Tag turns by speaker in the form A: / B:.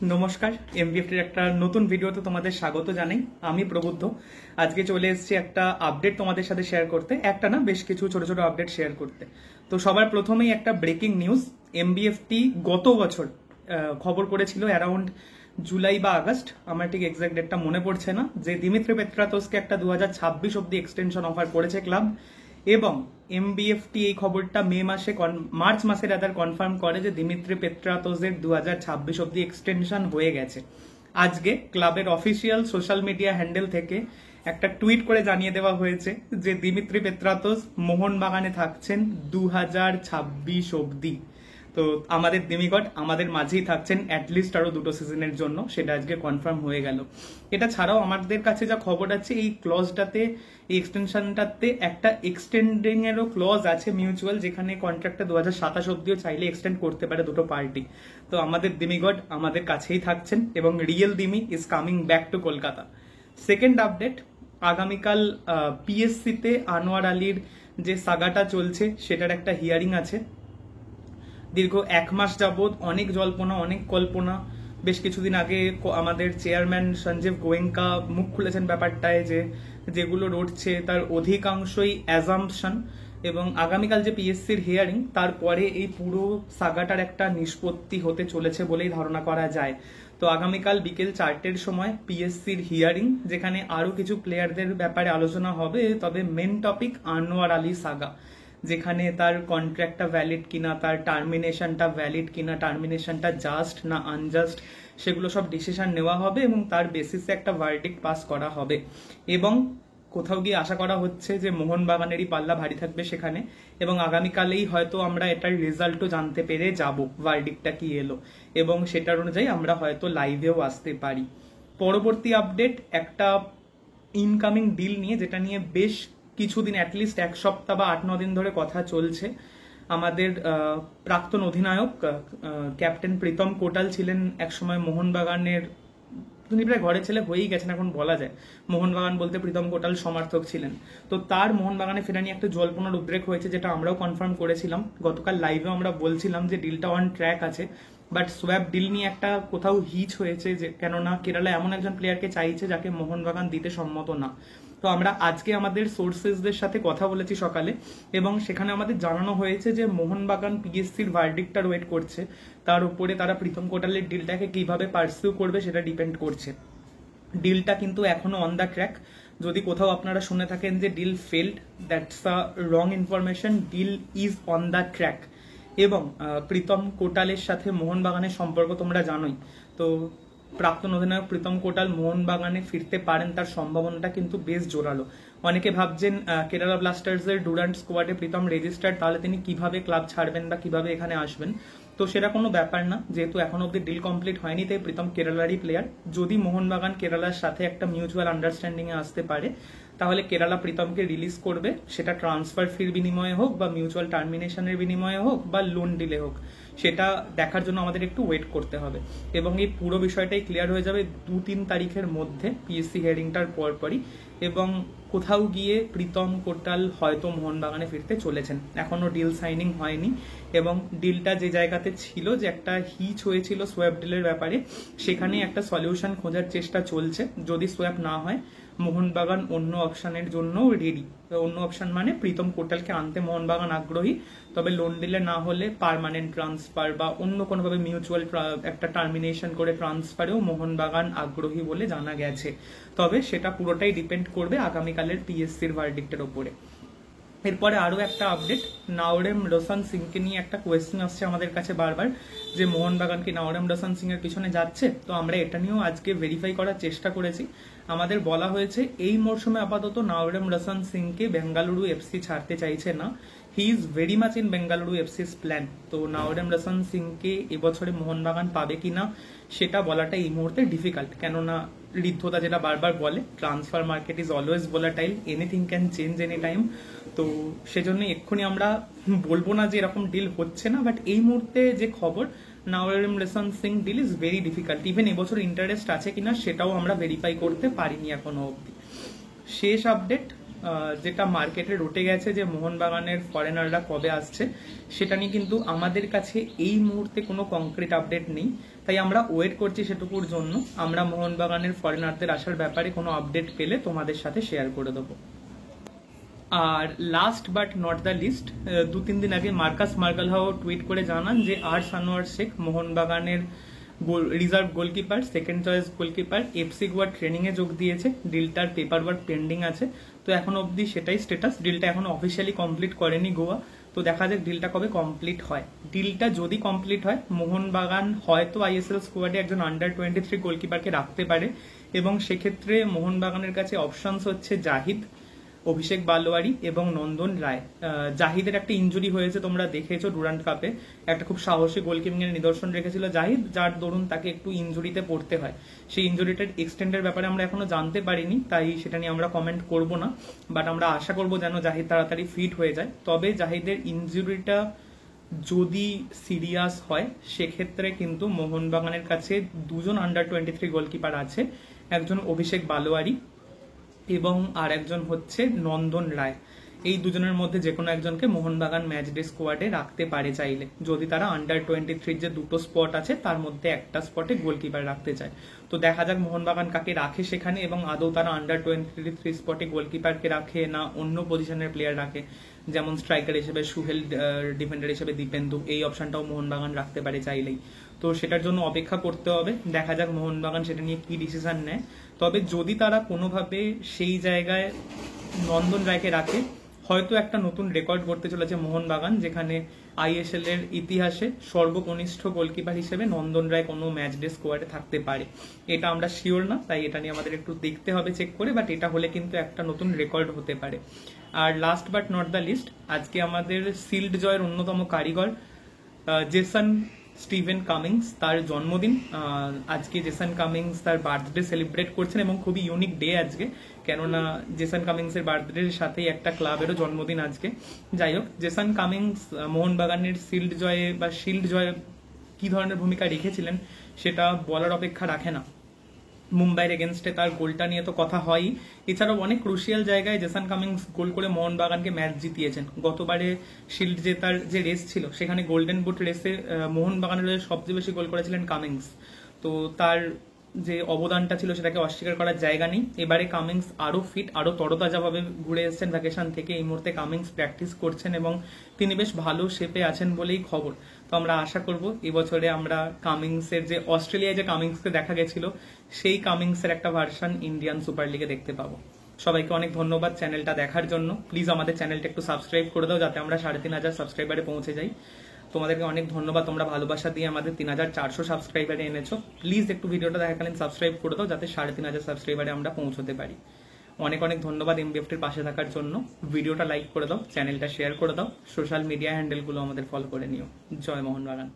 A: নমস্কার, এমবিএফটির একটা নতুন ভিডিওতে তোমাদের স্বাগত জানাই। আমি প্রবুদ্ধ। আজকে চলে এসেছি একটা আপডেট তোমাদের সাথে শেয়ার করতে, একটা না বেশ কিছু ছোট ছোট আপডেট শেয়ার করতে। তো সবার প্রথমেই একটা ব্রেকিং নিউজ। এমবিএফটি গত বছর খবর করেছিল অ্যারাউন্ড জুলাই বা আগস্ট, আমার ঠিক এক্সাক্ট ডেটটা মনে পড়ছে না, যে দিমিত্রি পেত্রাতোসকে একটা 2026 অব্দি এক্সটেনশন অফার করেছে ক্লাব। এবং এমবিএফটি এই খবরটা মার্চ মাসে রাদার কনফার্ম করে যে দিমিত্রি পেত্রাতোসের 2026 অব্দি এক্সটেনশন হয়ে গেছে। আজকে ক্লাবের অফিসিয়াল সোশ্যাল মিডিয়া হ্যান্ডেল থেকে একটা টুইট করে জানিয়ে দেওয়া হয়েছে যে দিমিত্রি পেত্রাতোস মোহনবাগানে থাকছেন 2026 অব্দি। তো আমাদের দিমিগড আমাদের মাঝেই থাকছেন অ্যাটলিস্ট আরো 2টো সিজনের জন্য, সেটা আজকে কনফার্ম হয়ে গেল। এটা ছাড়াও আমাদের কাছে যা খবর আছে, এই ক্লজটাতে, এই এক্সটেনশনটাতে একটা এক্সটেন্ডিং এরও ক্লজ আছে মিউচুয়াল, যেখানে কন্ট্রাক্টটা 2027 অব্দিও চাইলে এক্সটেন্ড করতে পারে দুটো পার্টি। তো আমাদের দিমিগড আমাদের কাছেই থাকছেন এবং real দিমি is coming back to Kolkata. Second update, আগামীকাল পিএসসিতে আনোয়ার আলীর যে সাগাটা চলছে সেটার একটা হিয়ারিং আছে। দীর্ঘ 1 মাস যাবৎ অনেক জল্পনা, অনেক কল্পনা। বেশ কিছুদিন আগে আমাদের চেয়ারম্যান সঞ্জীব গোয়েঙ্কা মুখ খুলেছেন ব্যাপারটায়, যে যেগুলো রটছে তার অধিকাংশই অ্যাজাম্পশন। এবং আগামীকাল যে পিএসসির হিয়ারিং, তারপরে এই পুরো সাগাটার একটা নিষ্পত্তি হতে চলেছে বলেই ধারণা করা যায়। তো আগামীকাল বিকেল 4টের সময় পিএসসির হিয়ারিং, যেখানে আরো কিছু প্লেয়ারদের ব্যাপারে আলোচনা হবে। তবে main topic Anwar Ali saga, যেখানে তার কন্ট্রাক্টটা ভ্যালিড কিনা, তার টার্মিনেশনটা ভ্যালিড কিনা, টার্মিনেশনটা জাস্ট না আনজাস্ট, সেগুলো সব ডিসিশন নেওয়া হবে এবং তার বেসিসে একটা ভার্ডিক্ট পাস করা হবে। এবং কোথাও গিয়ে আশা করা হচ্ছে যে মোহনবাগানেরই পাল্লা ভারী থাকবে সেখানে, এবং আগামীকালেই হয়তো আমরা এটার রেজাল্টও জানতে পেরে যাব ভার্ডিক্টটা কি এলো, এবং সেটার অনুযায়ী আমরা হয়তো লাইভেও আসতে পারি। পরবর্তী আপডেট একটা ইনকামিং ডিল নিয়ে, যেটা নিয়ে বেশ কিছুদিন, অ্যাটলিস্ট 1 সপ্তাহ বা 8-9 দিন ধরে কথা চলছে। আমাদের প্রাক্তন অধিনায়ক ক্যাপ্টেন প্রীতম কোটাল ছিলেন একসময় মোহনবাগানের, তিনি প্রায় ঘরে ছেলে হয়েই গেছেন এখন বলা যায়। মোহনবাগান বলতে প্রীতম কোটাল সমর্থক ছিলেন। তো তার মোহনবাগানে ফেরা নিয়ে একটা জল্পনার উদ্রেক হয়েছে, যেটা আমরাও কনফার্ম করেছিলাম। গতকাল লাইভে আমরা বলছিলাম যে ডিলটা অন ট্র্যাক আছে, বাট সোয়াব ডিল নিয়ে একটা কোথাও হিচ হয়েছে, যে কেননা কেরালা এমন একজন প্লেয়ারকে চাইছে যাকে মোহনবাগান দিতে সম্মত না। তো আমরা আজকে আমাদের সোর্সেসদের সাথে কথা বলেছি সকালে, এবং সেখানে আমাদের জানানো হয়েছে যে মোহনবাগান পিএসসির ভার্ডিক্টটা ওয়েট করছে, তার উপরে তারা প্রীতম কোটালের ডিলটাকে কিভাবে পার্সিউ করবে সেটা ডিপেন্ড করছে। ডিলটা কিন্তু এখনো অন দ্য ট্র্যাক। যদি কোথাও আপনারা শুনে থাকেন যে deal failed, that's a wrong information. Deal is on the track. এবং প্রীতম কোটালের সাথে মোহনবাগানের সম্পর্ক তোমরা জানোই। তো প্রাক্তন অধিনায়ক প্রীতম কোটাল মোহনবাগানে ফিরতে পারেন, তার সম্ভাবনাটা কিন্তু বেশ জোরালো। অনেকে ভাবছেন কেরালা ব্লাস্টার্সের ডুরান্ট স্কোয়াডে প্রীতম রেজিস্টার্ড, তাহলে তিনি কিভাবে ক্লাব ছাড়বেন বা কিভাবে এখানে আসবেন। তো সেটা কোনো ব্যাপার না, যেহেতু এখন অব্দি ডিল কমপ্লিট হয়নি, তাই প্রীতম কেরালারই প্লেয়ার। যদি মোহনবাগান কেরালার সাথে একটা মিউচুয়াল আন্ডারস্ট্যান্ডিং এ আসতে পারে, তাহলে কেরালা প্রীতমকে রিলিজ করবে, সেটা ট্রান্সফার ফির বিনিময়ে হোক, বা মিউচুয়াল টার্মিনেশনের বিনিময়ে হোক, বা লোন ডিলে হোক। সেটা দেখার জন্য আমাদের একটু ওয়েট করতে হবে, এবং এই পুরো বিষয়টাই ক্লিয়ার হয়ে যাবে 2-3 তারিখের মধ্যে, পিএসসি হিয়ারিংটার পরপরই। এবং কোথাও গিয়ে প্রীতম কোটাল হয়তো মোহনবাগানে ফিরতে চলেছেন। এখনো ডিল সাইনিং হয়নি, এবং ডিলটা যে জায়গাতে ছিল, যে একটা হিচ হয়েছিল সোয়াপ ডিলের ব্যাপারে, সেখানে একটা সলিউশন খোঁজার চেষ্টা চলছে। যদি সোয়াপ না হয়, মোহনবাগান অন্য অপশনের জন্য রেডি। অন্য অপশন মানে প্রীতম কোটালকে আনতে মোহনবাগান আগ্রহী, তবে লোন ডিলে না হলে পার্মানেন্ট ট্রান্সফার বা অন্য কোনোভাবে মিউচুয়াল একটা টার্মিনেশন করে ট্রান্সফারেও মোহনবাগান আগ্রহী বলে জানা গেছে। তবে সেটা পুরোটাই ডিপেন্ড করবে আগামীকালের পিএসসির ভার্ডিক্টের ওপরে। এরপরে আরো একটা আপডেট, নাওরেম রোশন সিংকে নিয়ে একটা কোয়েশ্চেন আসছে আমাদের কাছে বারবার, যে মোহনবাগান কি নাওরেম রোশন সিং এর পিছনে যাচ্ছে। তো আমরা এটা নিয়েও আজকে ভেরিফাই করার চেষ্টা করেছি। আমাদের বলা হয়েছে এই মরশুমে আপাতত নাওরেম রোশন সিংকে বেঙ্গালুরু এফসি ছাড়তে চাইছে না। He is very much in Bengaluru FC's plan. তো নাওরেম রোশন সিংকে এবছরে মোহনবাগান পাবে কিনা সেটা বলাটা এই মুহূর্তে ডিফিকাল্ট, কেননা ঋদ্ধতা যেটা বারবার বলে, transfer market is always volatile, anything can change any time. তো সেজন্য এক্ষুনি আমরা বলবো না যে এরকম ডিল হচ্ছে না, বাট এই মুহূর্তে যে খবর, Naorem Roshan Singh deal is very difficult. Even এবছর ইন্টারেস্ট আছে কিনা সেটাও আমরা ভেরিফাই করতে পারিনি এখনো অব্দি। শেষ আপডেট, যেটা মার্কেটে রটে গেছে যে মোহনবাগানের ফরেনাররা কবে আসছে সেটা নিয়ে কিন্তু আমাদের কাছে এই মুহূর্তে কোনো কংক্রিট আপডেট নেই, তাই আমরা ওয়েট করছি সেটুকুর জন্য। আমরা মোহনবাগানের ফরেনারদের আসার ব্যাপারে কোনো আপডেট পেলে তোমাদের সাথে শেয়ার করে দেবো। আর last but not the least, 2-3 দিন আগে মার্কাস মার্গালহাও টুইট করে জানান যে সানোয়ার শেখ মোহনবাগানের reserve goalkeeper, second choice goalkeeper, FC গোয়ার ট্রেনিং এ যোগ দিয়েছে। ডিলটার পেপার ওয়ার্ক পেন্ডিং আছে, তো এখন অবধি সেটাই স্ট্যাটাস। ডিলটা এখন অফিসিয়ালি কমপ্লিট করেনি গোয়া, তো দেখা যাক ডিলটা কবে কমপ্লিট হয়। ডিলটা যদি কমপ্লিট হয় মোহনবাগান হয়তো আইএসএল স্কোয়াডে একজন আন্ডার-23 গোলকিপারকে রাখতে পারে, এবং সেক্ষেত্রে মোহনবাগানের কাছে অপশনস হচ্ছে জাহিদ, অভিষেক বালোয়ারি এবং নন্দন রায়। জাহিদের একটা ইনজুরি হয়েছে, তোমরা দেখেছো ডুরান্ট কাপে, একটা খুব সাহসী গোলকিপিং এর নিদর্শন রেখেছিল জাহিদ, যার দরুন তাকে একটু ইনজুরিতে পড়তে হয়। সেই ইনজুরিটার এক্সটেন্ডের ব্যাপারে আমরা এখনো জানতে পারিনি, তাই সেটা নিয়ে আমরা কমেন্ট করব না, বাট আমরা আশা করব যেন জাহিদ তাড়াতাড়ি ফিট হয়ে যায়। তবে জাহিদের ইনজুরিটা যদি সিরিয়াস হয় সেক্ষেত্রে কিন্তু মোহনবাগানের কাছে দুজন আন্ডার-23 গোলকিপার আছে, একজন অভিষেক বালোয়ারি এবং আর একজন হচ্ছে নন্দন রায়। এই দুজনের মধ্যে যে কোনো একজনকে মোহনবাগান ম্যাচ ডে স্কোয়াডে রাখতে পারে চাইলে, যদি তারা আন্ডার-23 যে দুটো স্পট আছে তার মধ্যে একটা স্পটে গোলকিপার রাখতে চায়। তো দেখা যাক মোহনবাগান কাকে রাখে সেখানে, এবং আদৌ তারা আন্ডার-23 স্পটে গোলকিপারকে রাখে না অন্য পজিশনের প্লেয়ার রাখে, যেমন স্ট্রাইকার হিসেবে সুহেল, ডিফেন্ডার হিসেবে দীপেন্দু, এই অপশনটাও মোহনবাগান রাখতে পারে চাইলেই। তো সেটার জন্য অপেক্ষা করতে হবে, দেখা যাক মোহনবাগান সেটা নিয়ে কি ডিসিশন নেয়। তবে যদি তারা কোনোভাবে সেই জায়গায় নন্দন রায়কে রাখে, হয়তো একটা নতুন রেকর্ড করতে চলেছে মোহনবাগান, যেখানে আইএসএল এর ইতিহাসে সর্বকনিষ্ঠ গোলকিপার হিসেবে নন্দন রায় কোনো ম্যাচ ডে স্কোয়াডে থাকতে পারে। এটা আমরা শিওর না, তাই এটা নিয়ে আমাদের একটু দেখতে হবে চেক করে, বাট এটা হলে কিন্তু একটা নতুন রেকর্ড হতে পারে। আর last but not the least, আজকে আমাদের সিল্ড জয়ের অন্যতম কারিগর জেসন স্টিভেন কামিংস, তার জন্মদিন। আজকে জেসন কামিংস তার বার্থডে সেলিব্রেট করছেন, এবং খুবই ইউনিক ডে আজকে, কেননা জেসন কামিংসের বার্থডের সাথেই একটা ক্লাবেরও জন্মদিন আজকে। যাই হোক, জেসন কামিংস মোহনবাগানের শিল্ড জয়ে কি ধরনের ভূমিকা রেখেছিলেন সেটা বলার অপেক্ষা রাখে না। মুম্বাইয়ের এগেনস্টে তার গোলটা নিয়ে তো কথা হয়ই, এছাড়াও অনেক ক্রুশিয়াল জায়গায় জেসন কামিংস গোল করে মোহনবাগানকে ম্যাচ জিতিয়েছেন। গতবারে শিল্ড জেতার যে রেস ছিল সেখানে গোল্ডেন বুট রেসে মোহনবাগানের সবচেয়ে বেশি গোল করেছিলেন কামিংস, তো তার যে অবদানটা ছিল সেটাকে অস্বীকার করার জায়গা নেই। এবারে কামিংস আরো ফিট, আরো তরতাজাভাবে ঘুরে এসেছেন ভ্যাকেশন থেকে। এই মুহূর্তে কামিংস প্র্যাকটিস করছেন এবং তিনি বেশ ভালো শেপে আছেন বলেই খবর। তো আমরা আশা করব এবছরে আমরা কামিংসের যে অস্ট্রেলিয়ায় যে কামিংসকে দেখা গেছিল সেই কামিংসের একটা ভার্সন ইন্ডিয়ান সুপার লিগে দেখতে পাবো। সবাইকে অনেক ধন্যবাদ চ্যানেলটা দেখার জন্য। প্লিজ আমাদের চ্যানেলটা একটু সাবস্ক্রাইব করে দাও যাতে আমরা 3,500 সাবস্ক্রাইবারে পৌঁছে যাই। তোমাদেরকে অনেক ধন্যবাদ, তোমরা ভালোবাসা দিয়ে আমাদের 3,400 সাবস্ক্রাইবারে এনেছো। প্লিজ একটু ভিডিওটা দেখাকালীন সাবস্ক্রাইব করে দাও যাতে 3,500 সাবস্ক্রাইবারে আমরা পৌঁছতে পারি। অনেক অনেক ধন্যবাদ এমবিএফটির পাশে থাকার জন্য। ভিডিওটা লাইক করে দাও, চ্যানেলটা শেয়ার করে দাও, সোশ্যাল মিডিয়া হ্যান্ডেলগুলো আমাদের ফলো করে নিও। জয় মোহনবাগান।